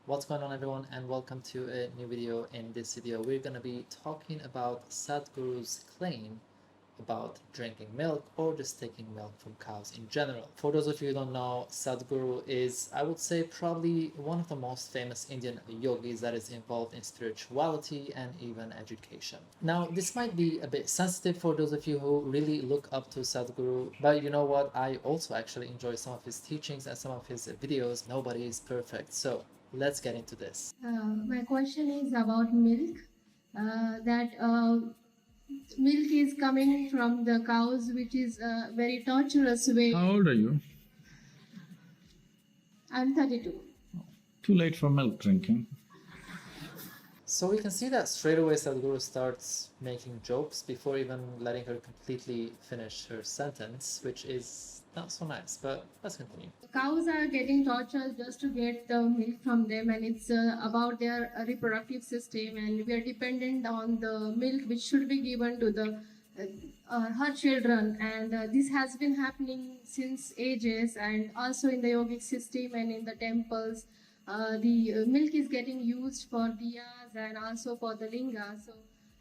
What's going on, everyone, and welcome to a new video. In this video we're going to be talking about Sadhguru's claim about drinking milk or just taking milk from cows in general. For those of you who don't know, Sadhguru is, I would say, probably one of the most famous Indian yogis that is involved in spirituality and even education. Now, this might be a bit sensitive for those of you who really look up to Sadhguru, but you know what? I also actually enjoy some of his teachings and some of his videos. Nobody is perfect, so let's get into this. My question is about milk. Milk is coming from the cows, which is a very torturous way. How old are you? I'm 32. Too late for milk drinking. So we can see that straight away Sadhguru starts making jokes before even letting her completely finish her sentence, which is not so nice, but let's continue. Cows are getting tortured just to get the milk from them, and it's about their reproductive system, and we are dependent on the milk which should be given to the her children, and this has been happening since ages, and also in the yogic system and in the temples. The milk is getting used for diyas and also for the linga. So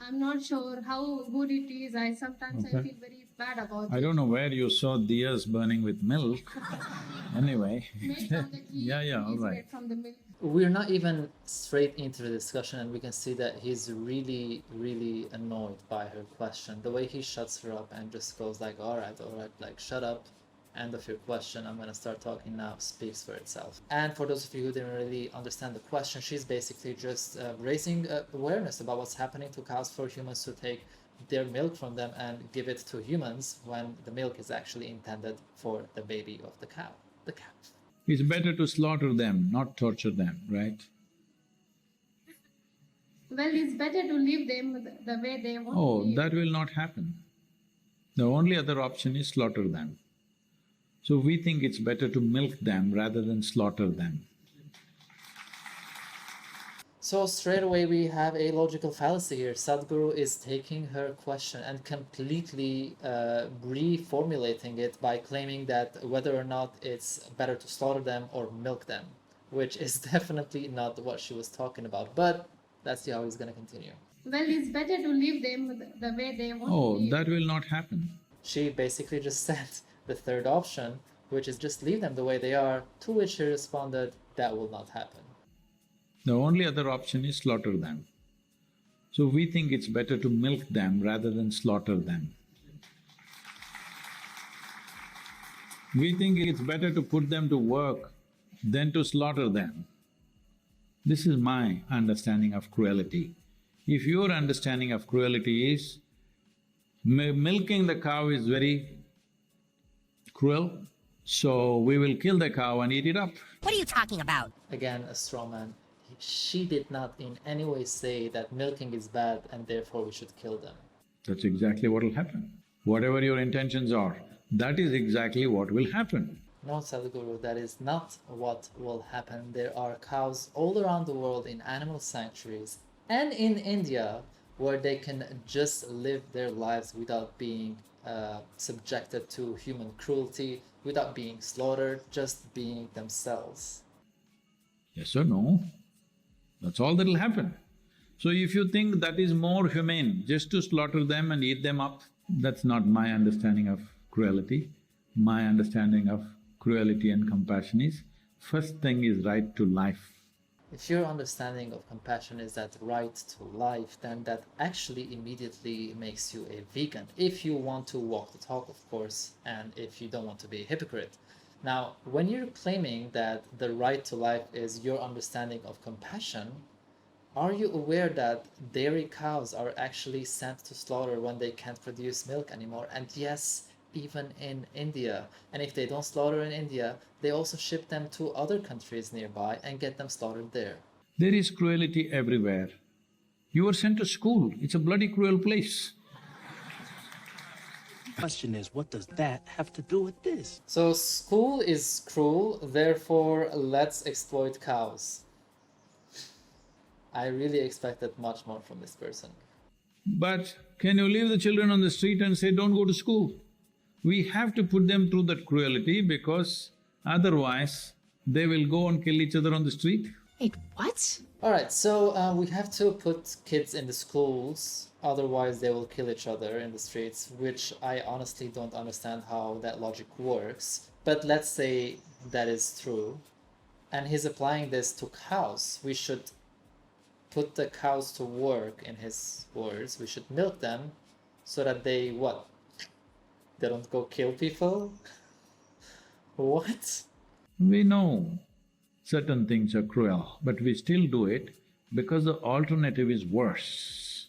I'm not sure how good it is. I sometimes I feel very bad about it. I don't know where you saw diyas burning with milk. Anyway. Made from the ghee, all is right. made from the milk. We're not even straight into the discussion, and we can see that he's really annoyed by her question. The way he shuts her up and just goes like, all right, like shut up. End of your question, I'm gonna start talking now, speaks for itself. And for those of you who didn't really understand the question, she's basically just raising awareness about what's happening to cows for humans to take their milk from them and give it to humans when the milk is actually intended for the baby of the cow, the calf. It's better to slaughter them, not torture them, right? Well, it's better to leave them the way they want to Oh, live. that will not happen. The only other option is slaughter them. So we think it's better to milk them rather than slaughter them. So straight away we have a logical fallacy here. Sadhguru is taking her question and completely reformulating it by claiming that whether or not it's better to slaughter them or milk them, which is definitely not what she was talking about. But let's see how he's gonna continue. Well, it's better to leave them the way they want Oh, to live. that will not happen. She basically just said the third option, which is just leave them the way they are, to which he responded, that will not happen. The only other option is slaughter them. So we think it's better to milk them rather than slaughter them. We think it's better to put them to work than to slaughter them. This is my understanding of cruelty. If your understanding of cruelty is milking the cow is very cruel, so we will kill the cow and eat it up. What are you talking about? Again, a straw man. She did not in any way say that milking is bad and therefore we should kill them. That's exactly what will happen. Whatever your intentions are, that is exactly what will happen. No, Sadhguru, that is not what will happen. There are cows all around the world in animal sanctuaries and in India where they can just live their lives without being subjected to human cruelty, without being slaughtered, just being themselves. Yes or no? That's all that'll happen. So if you think that is more humane, just to slaughter them and eat them up, that's not my understanding of cruelty. My understanding of cruelty and compassion is, first thing is right to life. If your understanding of compassion is that right to life, then that actually immediately makes you a vegan. If you want to walk the talk, of course, and if you don't want to be a hypocrite. Now, when you're claiming that the right to life is your understanding of compassion, are you aware that dairy cows are actually sent to slaughter when they can't produce milk anymore? And yes, even in India. And if they don't slaughter in India, they also ship them to other countries nearby and get them slaughtered there. There is cruelty everywhere. You were sent to school, it's a bloody cruel place. Question is, what does that have to do with this? So school is cruel, therefore let's exploit cows. I really expected much more from this person. But can you leave the children on the street and say, don't go to school? We have to put them through that cruelty because otherwise they will go and kill each other on the street. Wait, what? Alright, so we have to put kids in the schools, otherwise they will kill each other in the streets, which I honestly don't understand how that logic works. But let's say that is true. And he's applying this to cows. We should put the cows to work, in his words. We should milk them so that they, what? They don't go kill people? What? We know certain things are cruel, but we still do it because the alternative is worse.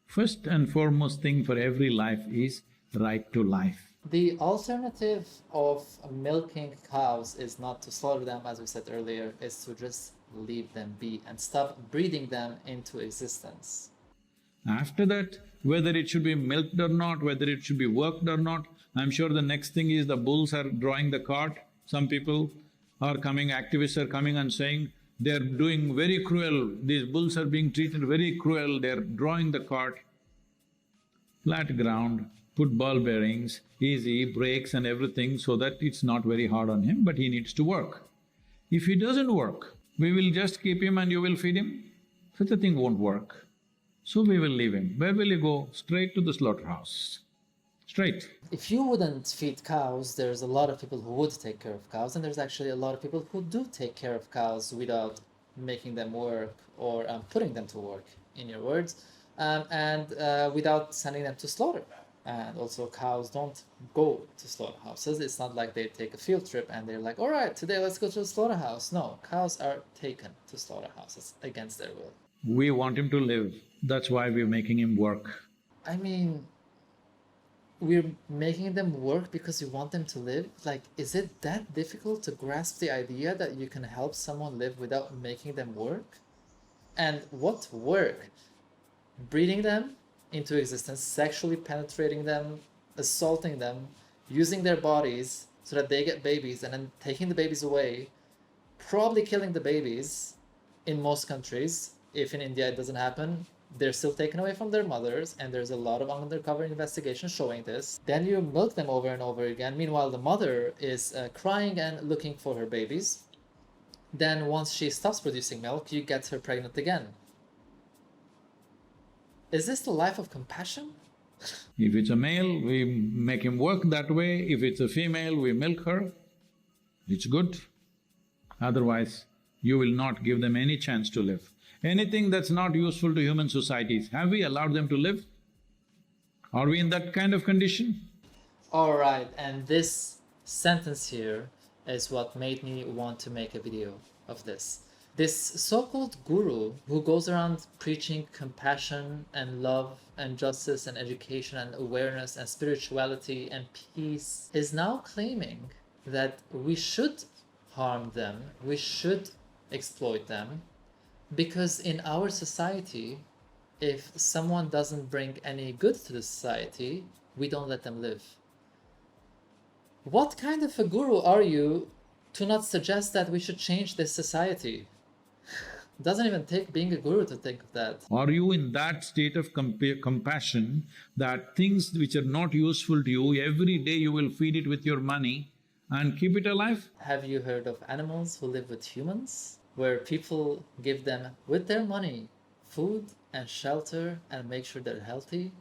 First and foremost thing for every life is right to life. The alternative of milking cows is not to slaughter them, as we said earlier, is to just leave them be and stop breeding them into existence. After that, whether it should be milked or not, whether it should be worked or not, I'm sure the next thing is the bulls are drawing the cart. Some people are coming, activists are coming and saying they're doing very cruel, these bulls are being treated very cruel, they're drawing the cart. Flat ground, put ball bearings, easy, brakes and everything so that it's not very hard on him, but he needs to work. If he doesn't work, we will just keep him and you will feed him? Such a thing won't work. So we will leave him. Where will he go? Straight to the slaughterhouse. Straight. If you wouldn't feed cows, there's a lot of people who would take care of cows, and there's actually a lot of people who do take care of cows without making them work or putting them to work, in your words, and without sending them to slaughter. And also cows don't go to slaughterhouses. It's not like they take a field trip and they're like, all right, today let's go to the slaughterhouse. No, cows are taken to slaughterhouses against their will. We want him to live, that's why we're making him work. I mean, we're making them work because we want them to live? Like, is it that difficult to grasp the idea that you can help someone live without making them work? And what work? Breeding them into existence, sexually penetrating them, assaulting them, using their bodies so that they get babies and then taking the babies away, probably killing the babies in most countries. If in India it doesn't happen, they're still taken away from their mothers, and there's a lot of undercover investigation showing this. Then you milk them over and over again. Meanwhile, the mother is crying and looking for her babies. Then once she stops producing milk, you get her pregnant again. Is this the life of compassion? If it's a male, we make him work that way. If it's a female, we milk her. It's good. Otherwise, you will not give them any chance to live. Anything that's not useful to human societies, have we allowed them to live? Are we in that kind of condition? Alright, and this sentence here is what made me want to make a video of this. This so-called guru who goes around preaching compassion and love and justice and education and awareness and spirituality and peace is now claiming that we should harm them, we should exploit them, because in our society, if someone doesn't bring any good to the society, we don't let them live. What kind of a guru are you to not suggest that we should change this society? Doesn't even take being a guru to think of that. Are you in that state of compassion that things which are not useful to you, every day you will feed it with your money and keep it alive? Have you heard of animals who live with humans? Where people give them, with their money, food and shelter and make sure they're healthy?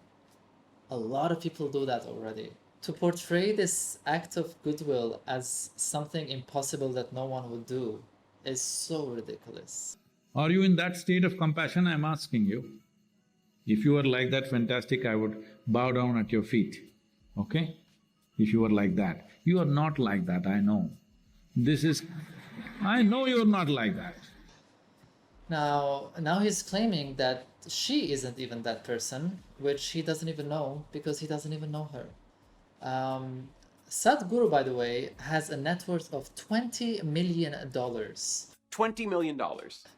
A lot of people do that already. To portray this act of goodwill as something impossible that no one would do is so ridiculous. Are you in that state of compassion, I'm asking you? If you were like that, fantastic, I would bow down at your feet, okay? If you were like that. You are not like that, I know. I know you're not like that. Now he's claiming that she isn't even that person, which he doesn't even know because he doesn't even know her. Sadhguru, by the way, has a net worth of $20 million. $20 million.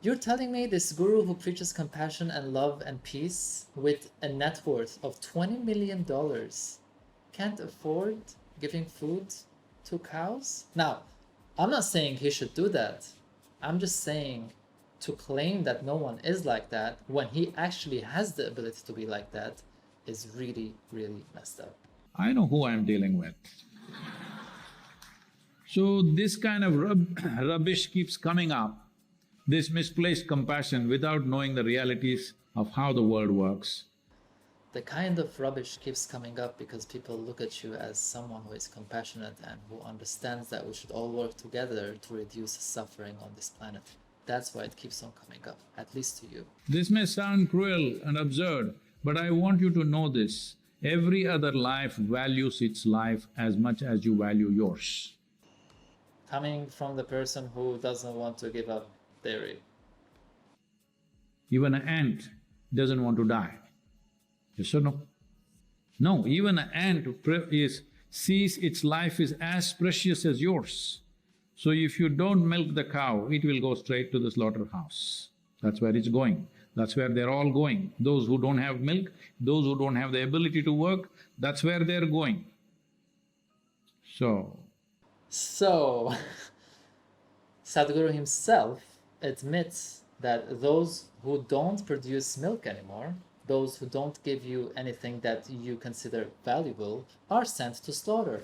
You're telling me this guru who preaches compassion and love and peace with a net worth of $20 million can't afford giving food to cows? Now, I'm not saying he should do that. I'm just saying to claim that no one is like that when he actually has the ability to be like that is really, really messed up. I know who I'm dealing with. So this kind of rubbish keeps coming up. this misplaced compassion without knowing the realities of how the world works. The kind of rubbish keeps coming up because people look at you as someone who is compassionate and who understands that we should all work together to reduce suffering on this planet. That's why it keeps on coming up, at least to you. This may sound cruel and absurd, but I want you to know this. Every other life values its life as much as you value yours. Coming from the person who doesn't want to give up dairy. Even an ant doesn't want to die. Yes or no? No, even an ant sees its life is as precious as yours. So if you don't milk the cow, it will go straight to the slaughterhouse. That's where it's going. That's where they're all going. Those who don't have milk, those who don't have the ability to work, that's where they're going. So, Sadhguru himself admits that those who don't produce milk anymore, those who don't give you anything that you consider valuable, are sent to slaughter.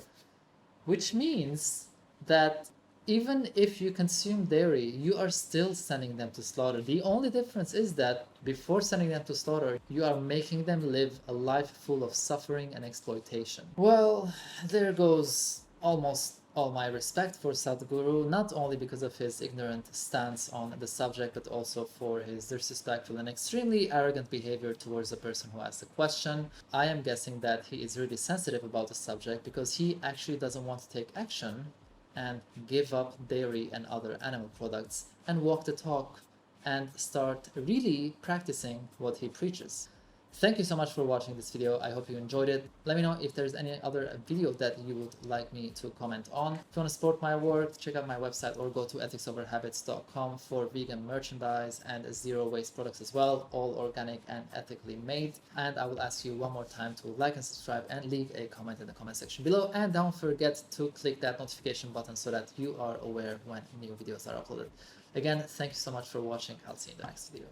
Which means that even if you consume dairy, you are still sending them to slaughter. The only difference is that before sending them to slaughter, you are making them live a life full of suffering and exploitation. Well, there goes almost all my respect for Sadhguru, not only because of his ignorant stance on the subject, but also for his disrespectful and extremely arrogant behavior towards the person who asked the question. I am guessing that he is really sensitive about the subject because he actually doesn't want to take action and give up dairy and other animal products and walk the talk and start really practicing what he preaches. Thank you so much for watching this video. I hope you enjoyed it. Let me know if there's any other video that you would like me to comment on. If you want to support my work, check out my website or go to ethics-over-habits.com for vegan merchandise and zero-waste products as well, all organic and ethically made. And I will ask you one more time to like and subscribe and leave a comment in the comment section below. And don't forget to click that notification button so that you are aware when new videos are uploaded. Again, thank you so much for watching. I'll see you in the next video.